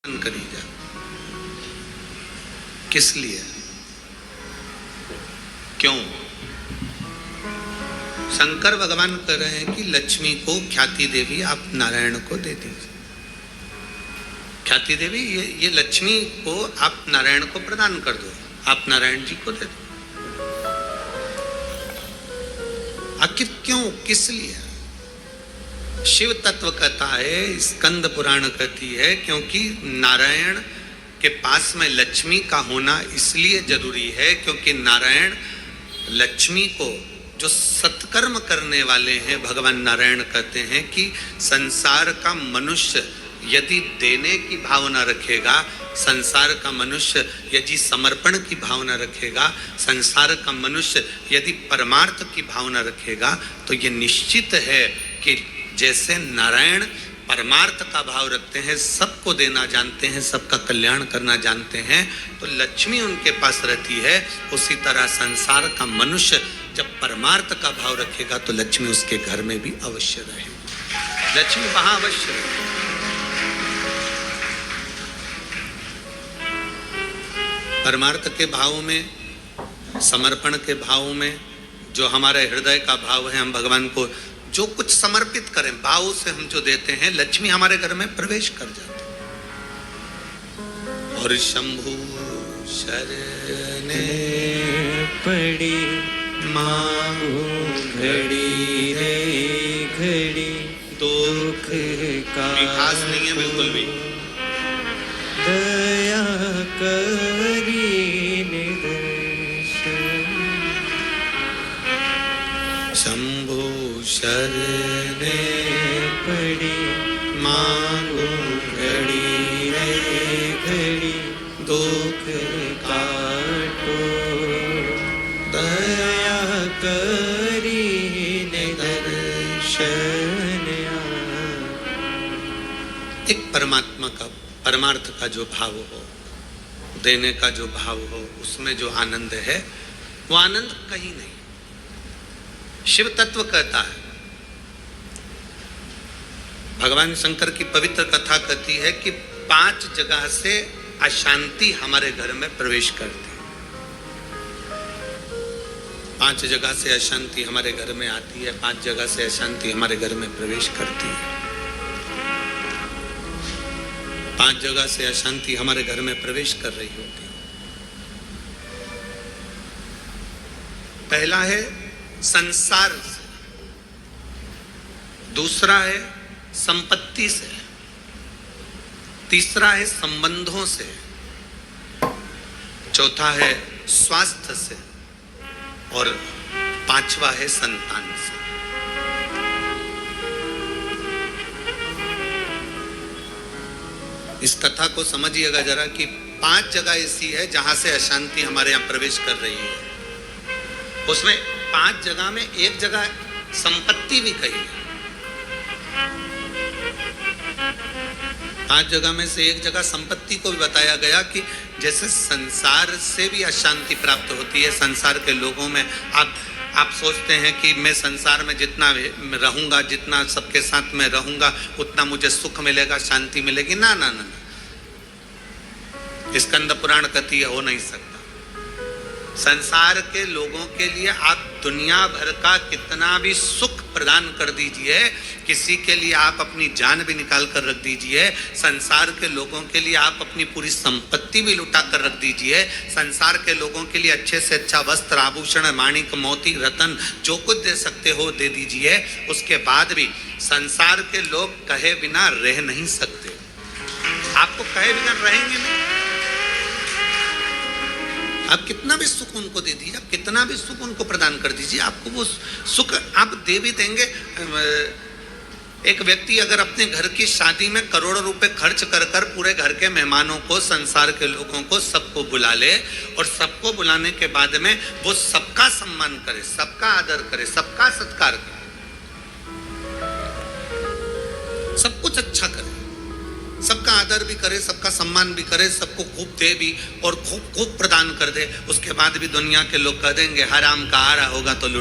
करी जा। किस लिए, क्यों? शंकर भगवान कह रहे हैं कि लक्ष्मी को ख्याति देवी आप नारायण को दे दीजिए। ख्याति देवी ये लक्ष्मी को आप नारायण को प्रदान कर दो, आप नारायण जी को दे दो। आखिर क्यों, किस लिए? शिव तत्व कहता है, स्कंद पुराण कहती है, क्योंकि नारायण के पास में लक्ष्मी का होना इसलिए जरूरी है क्योंकि नारायण लक्ष्मी को, जो सत्कर्म करने वाले हैं, भगवान नारायण कहते हैं कि संसार का मनुष्य यदि देने की भावना रखेगा, संसार का मनुष्य यदि समर्पण की भावना रखेगा, संसार का मनुष्य यदि परमार्थ की भावना रखेगा, तो ये निश्चित है कि जैसे नारायण परमार्थ का भाव रखते हैं, सबको देना जानते हैं, सबका कल्याण करना जानते हैं, तो लक्ष्मी उनके पास रहती है। उसी तरह संसार का मनुष्य जब परमार्थ का भाव रखेगा तो लक्ष्मी उसके घर में भी अवश्य रहेगी, लक्ष्मी वहां अवश्य रहेगी। परमार्थ के भाव में, समर्पण के भाव में, जो हमारे हृदय का भाव है, हम भगवान को जो कुछ समर्पित करें, भाव से हम जो देते हैं, लक्ष्मी हमारे घर में प्रवेश कर जाती है। और शंभु शरणे पड़ी मांगू घड़ी रे घड़ी, दुख का विकास नहीं है बिल्कुल भी। दया करी निदर्शन, शंभु शरणे पड़ी मांगो घड़ी रे घड़ी, दुख काटो दया करी निदर्शन। एक परमात्मा का, परमार्थ का जो भाव हो, देने का जो भाव हो, उसमें जो आनंद है, वो आनंद कहीं नहीं। शिव तत्व कहता है, भगवान शंकर की पवित्र कथा कहती है कि 5 जगह से अशांति हमारे घर में प्रवेश करती है। 5 जगह से अशांति हमारे घर में आती है, 5 जगह से अशांति हमारे घर में प्रवेश करती है। 5 जगह से अशांति हमारे घर में प्रवेश कर रही होती है। पहला है संसार से, दूसरा है संपत्ति से, तीसरा है संबंधों से, चौथा है स्वास्थ्य से, और 5वां है संतान से। इस कथा को समझिएगा जरा कि 5 जगह ऐसी है जहां से अशांति हमारे यहां प्रवेश कर रही है। उसमें 5 जगह में एक जगह संपत्ति भी कही है। 5 जगह में से एक जगह संपत्ति को भी बताया गया कि जैसे संसार से भी अशांति प्राप्त होती है। संसार के लोगों में आप सोचते हैं कि मैं संसार में जितना रहूंगा, जितना सबके साथ में रहूंगा, उतना मुझे सुख मिलेगा, शांति मिलेगी। ना ना ना, स्कंद पुराण कहती है हो नहीं सकता। संसार के लोगों के लिए आप दुनिया भर का कितना भी सुख प्रदान कर दीजिए, किसी के लिए आप अपनी जान भी निकाल कर रख दीजिए, संसार के लोगों के लिए आप अपनी पूरी संपत्ति भी लुटा कर रख दीजिए, संसार के लोगों के लिए अच्छे से अच्छा वस्त्र, आभूषण, माणिक, मोती, रतन, जो कुछ दे सकते हो दे दीजिए। उसके बाद भी संसार के लोग कहे बिना रह नहीं सकते। आपको कहे बिना रहेंगे नहीं। आप कितना भी सुख उनको दे दीजिए, आप कितना भी सुख उनको प्रदान कर दीजिए, आपको वो सुख आप दे भी देंगे। एक व्यक्ति अगर अपने घर की शादी में करोड़ों रुपए खर्च कर कर पूरे घर के मेहमानों को, संसार के लोगों को, सबको बुला ले, और सबको बुलाने के बाद में वो सबका सम्मान करे, सबका आदर करे, सबका सत्कार करे, सब कुछ अच्छा करे, सबका आदर भी करे, सबका सम्मान भी करे, सबको खूब दे भी और खूब खूब प्रदान कर दे, उसके बाद भी दुनिया के लोग कह देंगे हराम का आ रहा होगा तो लूट